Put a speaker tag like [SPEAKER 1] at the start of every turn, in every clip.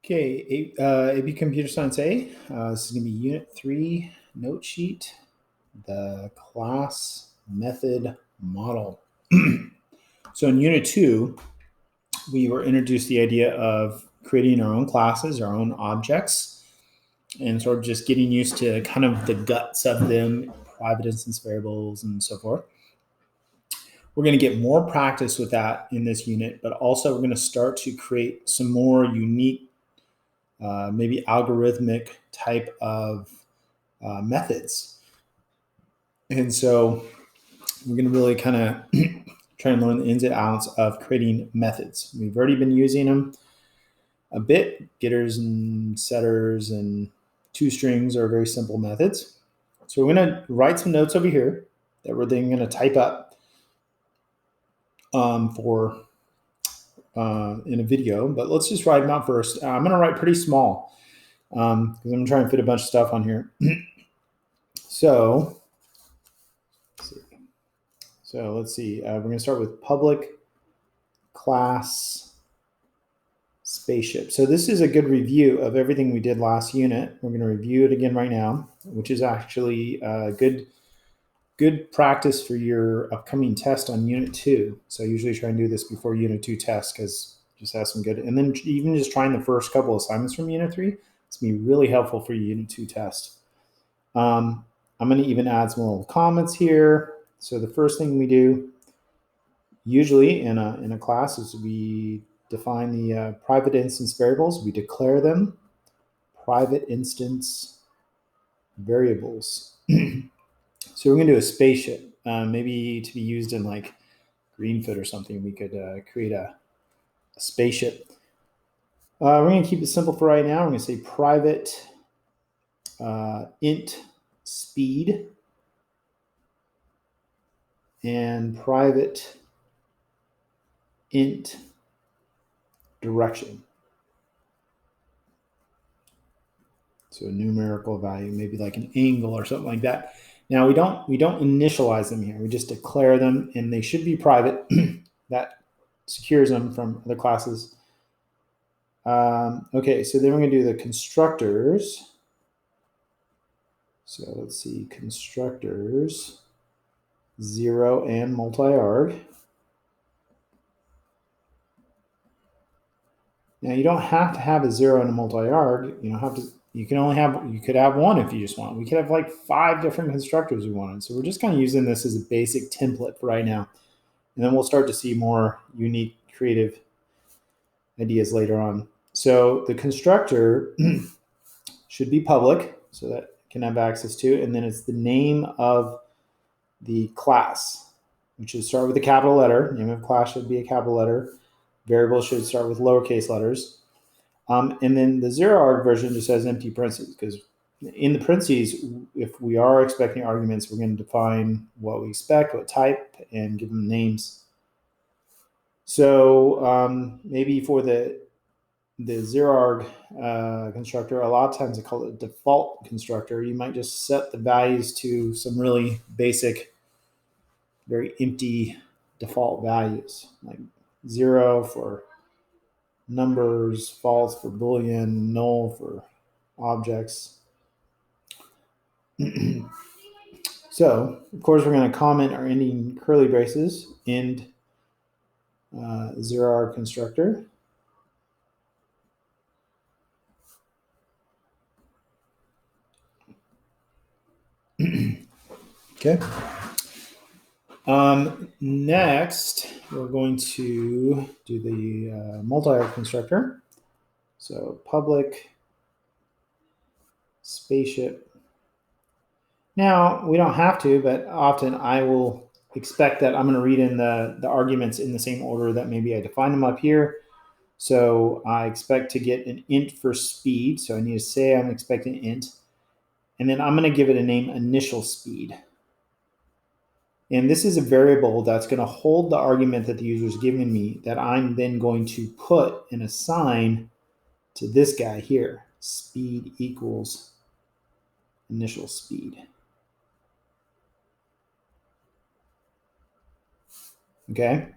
[SPEAKER 1] Okay, AB Computer Science A. This is going to be Unit 3 note sheet, the class method model. So in Unit 2, we were introduced the idea of creating our own classes, our own objects, and sort of just getting used to kind of the guts of them, private instance variables, and so forth. We're going to get more practice with that in this unit, but also we're going to start to create some more unique maybe algorithmic type of methods. And so we're going to really kind of try and learn the ins and outs of creating methods. We've already been using them a bit. Getters and setters and toStrings are very simple methods. So we're going to write some notes over here that we're then going to type up for in a video. But let's just write them out first. I'm going to write pretty small because I'm going to try and fit a bunch of stuff on here. So let's see. We're going to start with public class spaceship. So this is a good review of everything we did last unit. We're going to review it again right now, which is actually good practice for your upcoming test on Unit 2. So I usually try and do this before Unit 2 test because just have some good. And then even just trying the first couple assignments from Unit 3, it's going to be really helpful for your Unit 2 test. I'm going to even add some little comments here. So the first thing we do usually in a class is we define the private instance variables. We declare them private instance variables. So we're going to do a spaceship, maybe to be used in like Greenfoot or something. We could create a spaceship. We're going to keep it simple for right now. We're going to say private int speed and private int direction. So a numerical value, maybe like an angle or something like that. Now we don't initialize them here. We just declare them, and they should be private. That secures them from other classes. Okay, so then we're going to do the constructors. So let's see, constructors 0 and multi-arg. Now you don't have to have a 0 and a multi-arg. You don't have to. You could have one if you just want. We could have like 5 different constructors we wanted. So we're just kind of using this as a basic template for right now. And then we'll start to see more unique, creative ideas later on. So the constructor should be public, so that it can have access to, and then it's the name of the class, which should start with a capital letter. Name of class should be a capital letter. Variable should start with lowercase letters. And then the 0-arg version just has empty parentheses, because in the parentheses, if we are expecting arguments, we're going to define what we expect, what type, and give them names. So maybe for the 0-arg constructor, a lot of times I call it a default constructor. You might just set the values to some really basic, very empty default values, like 0 for numbers, false for Boolean, null for objects. So, of course, we're going to comment our ending curly braces, end 0-arg constructor. Okay. Next, we're going to do the multi-arg constructor. So public spaceship. Now, we don't have to, but often I will expect that I'm going to read in the arguments in the same order that maybe I define them up here. So I expect to get an int for speed. So I need to say I'm expecting int. And then I'm going to give it a name initial speed. And this is a variable that's going to hold the argument that the user is giving me that I'm then going to put and assign to this guy here. Speed equals initial speed. Okay.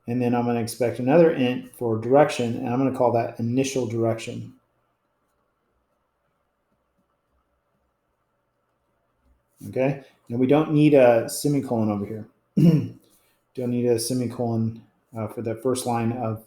[SPEAKER 1] And then I'm going to expect another int for direction, and I'm going to call that initial direction. Okay, and we don't need a semicolon over here. Don't need a semicolon for the first line of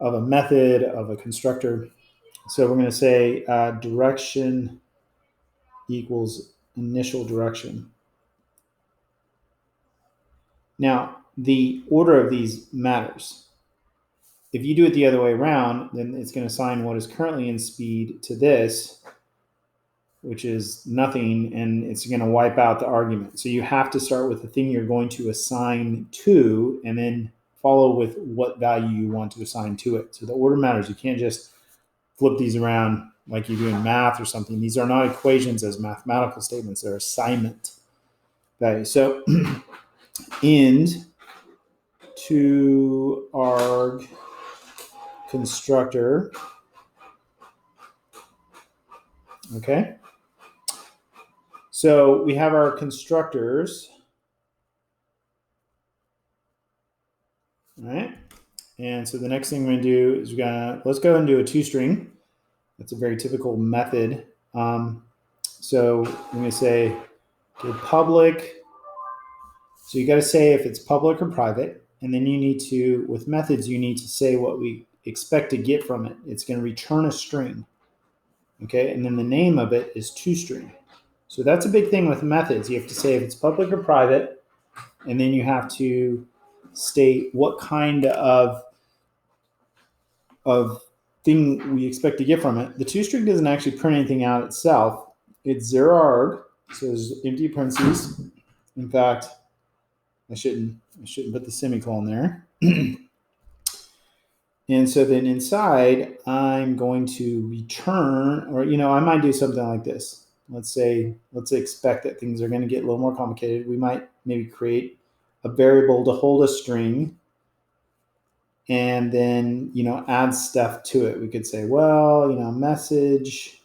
[SPEAKER 1] a method, of a constructor. So we're going to say direction equals initial direction. Now, the order of these matters. If you do it the other way around, then it's going to assign what is currently in speed to this, which is nothing, and it's going to wipe out the argument. So you have to start with the thing you're going to assign to, and then follow with what value you want to assign to it. So the order matters. You can't just flip these around like you do in math or something. These are not equations as mathematical statements. They're assignment values. So end to arg constructor. Okay. So we have our constructors. All right. And so the next thing we're going to do is let's go and do a toString. That's a very typical method. So I'm going to say public. So you got to say if it's public or private. And then you need to, with methods, you need to say what we expect to get from it. It's going to return a string. Okay. And then the name of it is toString. So that's a big thing with methods. You have to say if it's public or private. And then you have to state what kind of thing we expect to get from it. The toString doesn't actually print anything out itself. It's zero arg, so there's empty parentheses. In fact, I shouldn't put the semicolon there. And so then inside, I'm going to return, or I might do something like this. Let's expect that things are going to get a little more complicated. We might maybe create a variable to hold a string, and then add stuff to it. We could say, well, message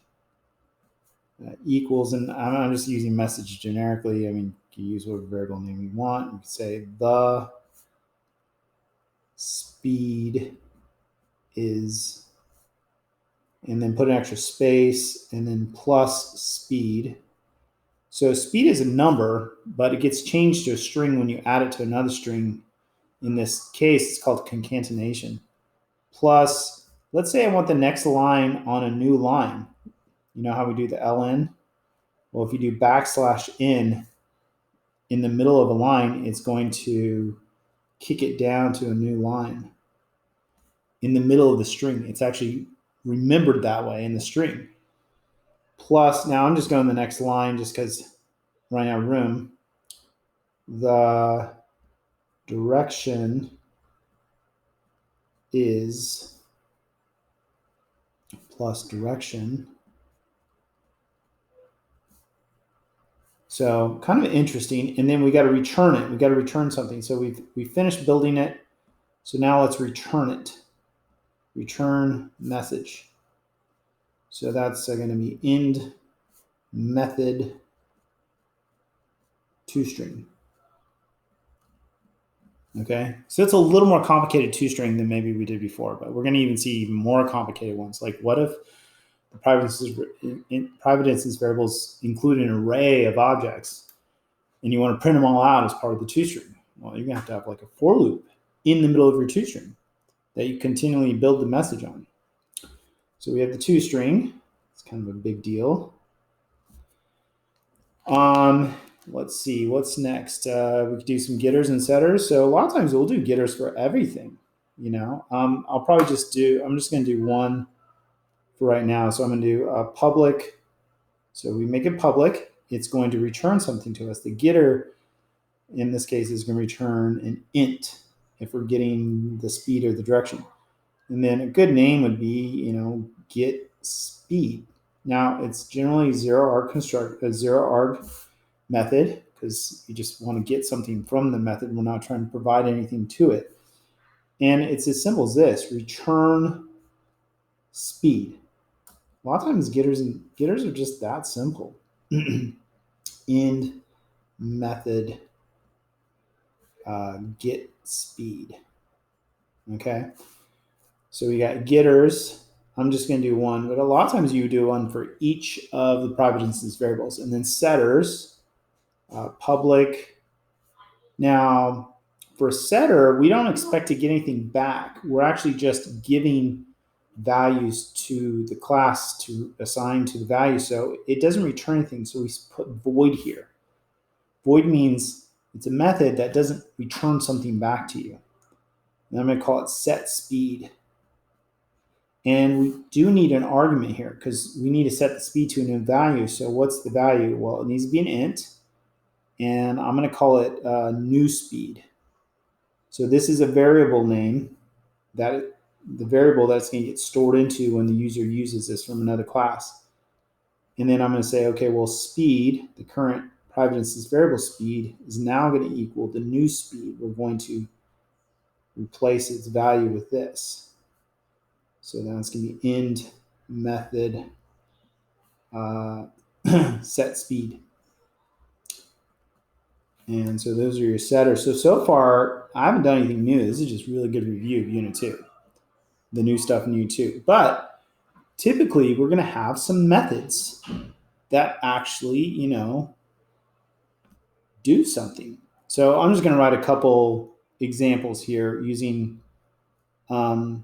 [SPEAKER 1] equals, and I'm just using message generically. I mean, you can use whatever variable name you want. You could say the speed is, and then put an extra space, and then plus speed. So speed is a number, but it gets changed to a string when you add it to another string. In this case, it's called concatenation. Plus, let's say I want the next line on a new line. You know how we do the ln? Well, if you do \n in the middle of a line, it's going to kick it down to a new line in the middle of the string. It's actually remembered that way in the string. Plus, now I'm just going to the next line just because I'm running out of room. The direction is plus direction. So kind of interesting. And then we got to return it. We got to return something. So we finished building it. So now let's return it. Return message. So that's going to be end method toString. Okay, so it's a little more complicated toString than maybe we did before, but we're going to even see even more complicated ones. Like what if the private instance variables include an array of objects and you want to print them all out as part of the toString? Well, you're going to have like a for loop in the middle of your toString that you continually build the message on. So we have the toString. It's kind of a big deal. Let's see, what's next? We could do some getters and setters. So a lot of times we'll do getters for everything, I'll probably I'm just going to do one for right now. So I'm going to do public. So we make it public. It's going to return something to us. The getter, in this case, is going to return an int if we're getting the speed or the direction. And then a good name would be, get speed. Now it's generally zero arg method because you just want to get something from the method. We're not trying to provide anything to it. And it's as simple as this: return speed. A lot of times getters are just that simple. End method get speed. Okay. So we got getters. I'm just going to do one, but a lot of times you do one for each of the private instance variables. And then setters, public. Now, for setter, we don't expect to get anything back. We're actually just giving values to the class to assign to the value. So it doesn't return anything. So we put void here. Void means it's a method that doesn't return something back to you. And I'm going to call it set speed. And we do need an argument here because we need to set the speed to a new value. So what's the value? Well, it needs to be an int. And I'm going to call it new speed. So this is a variable name that the variable that's going to get stored into when the user uses this from another class. And then I'm going to say, okay, well, speed, the current private instance variable speed, is now going to equal the new speed. We're going to replace its value with this. So that's going to be end method set speed. And so those are your setters. So far, I haven't done anything new. This is just really good review of Unit 2, the new stuff in Unit 2. But typically, we're going to have some methods that actually, do something. So I'm just going to write a couple examples here using some,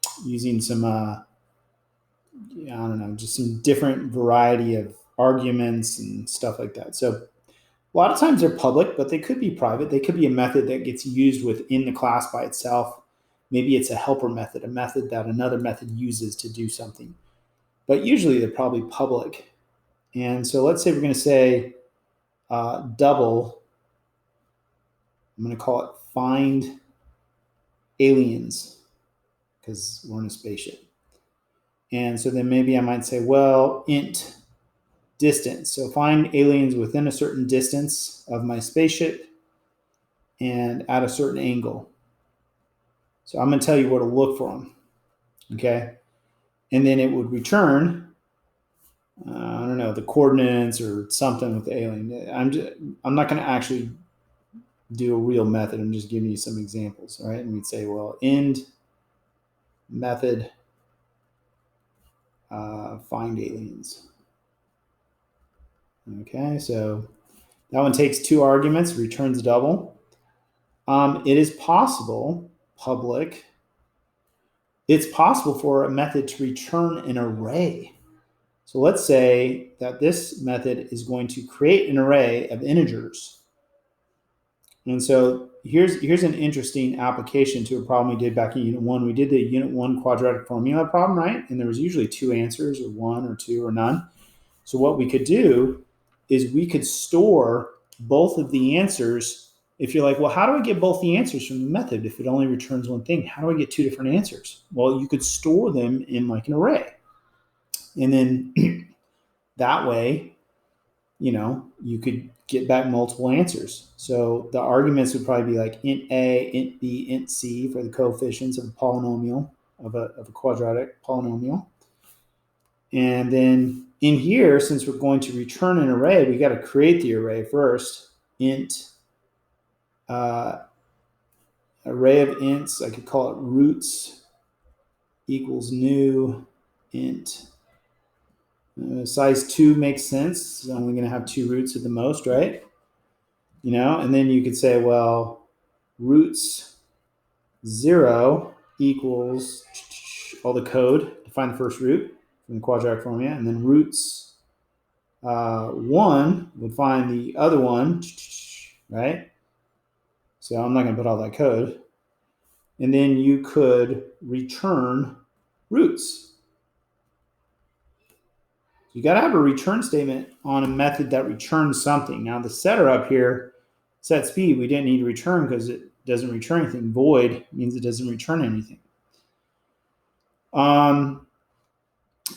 [SPEAKER 1] I don't know, just some different variety of arguments and stuff like that. So a lot of times they're public, but they could be private. They could be a method that gets used within the class by itself. Maybe it's a helper method, a method that another method uses to do something. But usually they're probably public. And so let's say we're going to say double. I'm going to call it find aliens because we're in a spaceship. And so then maybe I might say, well, int distance. So find aliens within a certain distance of my spaceship and at a certain angle. So I'm going to tell you where to look for them. Okay. And then it would return, I don't know, the coordinates or something with the alien. I'm not going to actually do a real method. I'm just giving you some examples. All right. And we'd say, well, end method find aliens. Okay. So that one takes 2 arguments, returns double. It is possible, public, it's possible for a method to return an array. So let's say that this method is going to create an array of integers. And so here's an interesting application to a problem we did back in Unit 1. We did the Unit 1 quadratic formula problem, right? And there was usually 2 answers, or 1 or 2 or none. So what we could do is we could store both of the answers. If you're like, well, how do I get both the answers from the method if it only returns one thing? How do I get 2 different answers? Well, you could store them in like an array. And then that way, you could get back multiple answers. So the arguments would probably be like int A, int B, int C for the coefficients of a polynomial, of a quadratic polynomial. And then in here, since we're going to return an array, we got to create the array first. Int array of ints, I could call it roots equals new int. Size 2 makes sense. It's only going to have 2 roots at the most, right? And then you could say, well, roots 0 equals all the code to find the first root from the quadratic formula, and then roots 1 would find the other one, right? So I'm not going to put all that code. And then you could return roots. You got to have a return statement on a method that returns something. Now the setter up here, set speed, we didn't need to return because it doesn't return anything. Void means it doesn't return anything.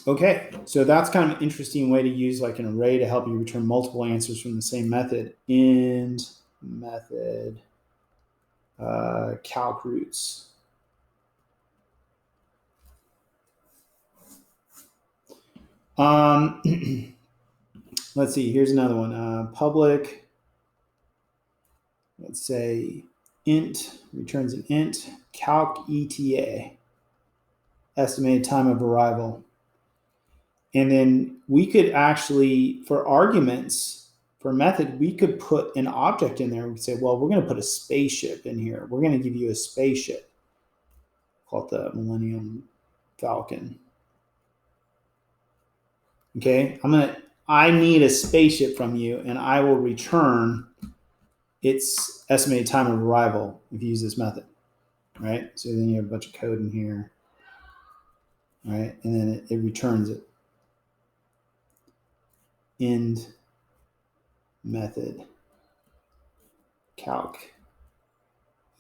[SPEAKER 1] Okay, so that's kind of an interesting way to use like an array to help you return multiple answers from the same method. End method calc roots. Let's see, here's another one. Public, let's say int, returns an int, calc ETA, estimated time of arrival. And then we could actually, for arguments for a method, we could put an object in there. We could say, well, we're going to put a spaceship in here. We're going to give you a spaceship. Call it the Millennium Falcon. Okay, I need a spaceship from you, and I will return its estimated time of arrival if you use this method. Right? So then you have a bunch of code in here. Right? And then it returns it. End method calc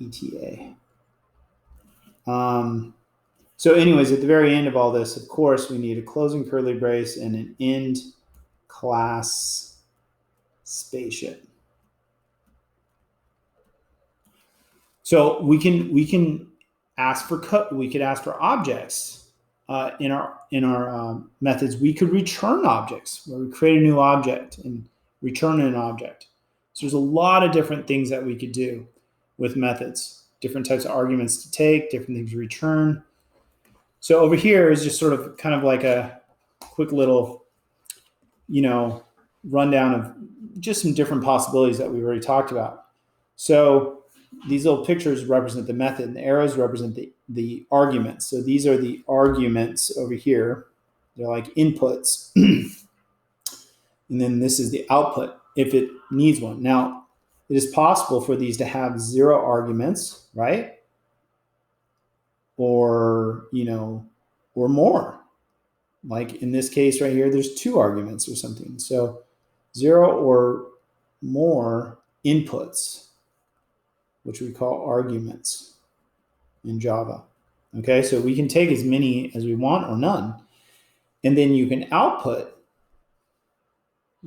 [SPEAKER 1] ETA. So anyways, at the very end of all this, of course, we need a closing curly brace and an end class spaceship. So we can ask for we could ask for objects in our methods. We could return objects where we create a new object and return an object. So there's a lot of different things that we could do with methods. Different types of arguments to take, different things to return. So over here is just sort of kind of like a quick little, rundown of just some different possibilities that we've already talked about. So these little pictures represent the method, and the arrows represent the arguments. So these are the arguments over here. They're like inputs. And then this is the output if it needs one. Now, it is possible for these to have 0 arguments, right? Or, or more. Like in this case right here, there's 2 arguments or something. So 0 or more inputs, which we call arguments in Java. Okay, so we can take as many as we want or none. And then you can output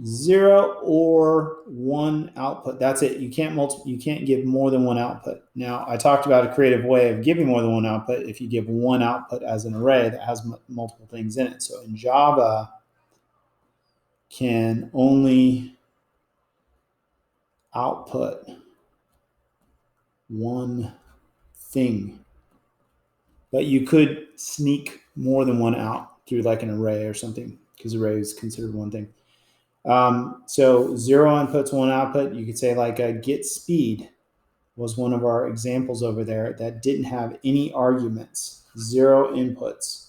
[SPEAKER 1] 0 or 1 output. That's it. You can't give more than 1 output. Now, I talked about a creative way of giving more than 1 output if you give 1 output as an array that has multiple things in it. So in Java, can only output 1 thing. But you could sneak more than 1 out through like an array or something, because array is considered 1 thing. So 0 inputs, 1 output. You could say like a get speed was one of our examples over there that didn't have any arguments, 0 inputs,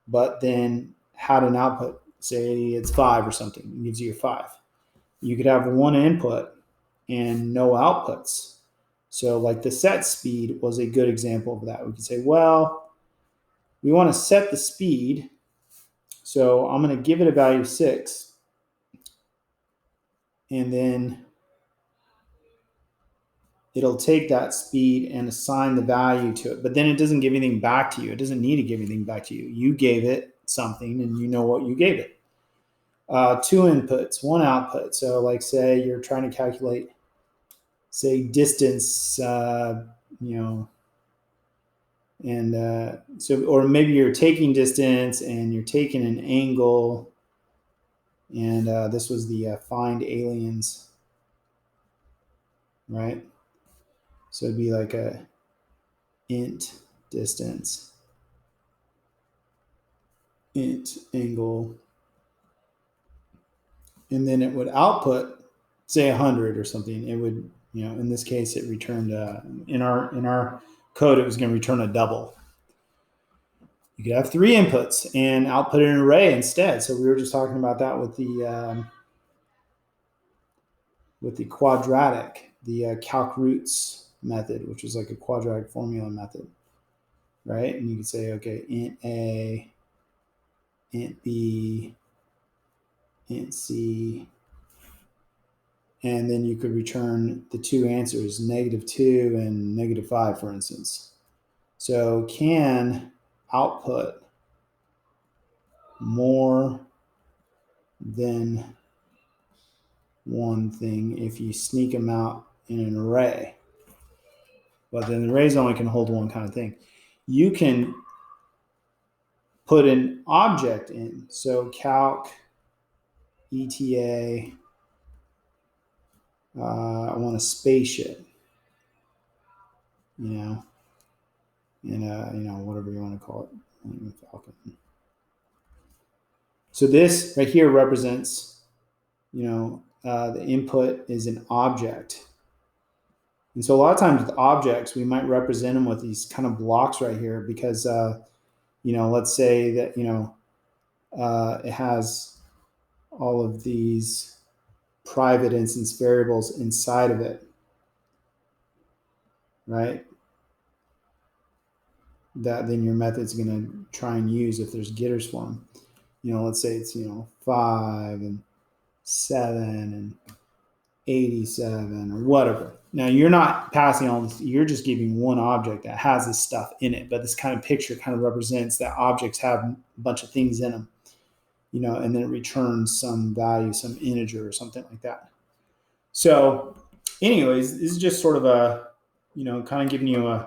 [SPEAKER 1] but then had an output. Say it's 5 or something. It gives you a 5. You could have 1 input and no outputs. So like the set speed was a good example of that. We could say, well, we want to set the speed. So I'm going to give it a value of 6. And then it'll take that speed and assign the value to it. But then it doesn't give anything back to you. It doesn't need to give anything back to you. You gave it something and you know what you gave it. 2 inputs, 1 output. So like say you're trying to calculate, say distance, and so, or maybe you're taking distance and you're taking an angle, and this was the find aliens, right? So it'd be like a int distance, int angle, and then it would output, say 100 or something. It would, in this case, it returned in our code, it was going to return a double. You could have 3 inputs and output an array instead. So we were just talking about that with the quadratic, the calc roots method, which is like a quadratic formula method, right? And you could say, okay, int A, int B, int C, and then you could return the 2 answers, -2 and -5, for instance. So can output more than 1 thing if you sneak them out in an array. But then the arrays only can hold 1 kind of thing. You can put an object in. So calc ETA, I want a spaceship, and whatever you want to call it, Falcon. So this right here represents, the input is an object. And so a lot of times with objects, we might represent them with these kind of blocks right here because, let's say that, it has all of these private instance variables inside of it, right? That then your method's going to try and use if there's getters for them. Let's say it's, 5 and 7 and 87 or whatever. Now you're not passing all this, you're just giving one object that has this stuff in it, but this kind of picture kind of represents that objects have a bunch of things in them, and then it returns some value, some integer or something like that. So anyways, this is just sort of a, kind of giving you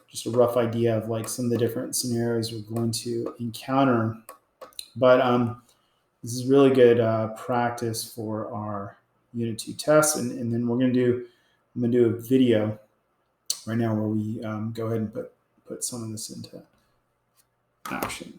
[SPEAKER 1] just a rough idea of like some of the different scenarios we're going to encounter. But this is really good practice for our Unit 2 tests. And then I'm going to do a video right now where we go ahead and put some of this into action.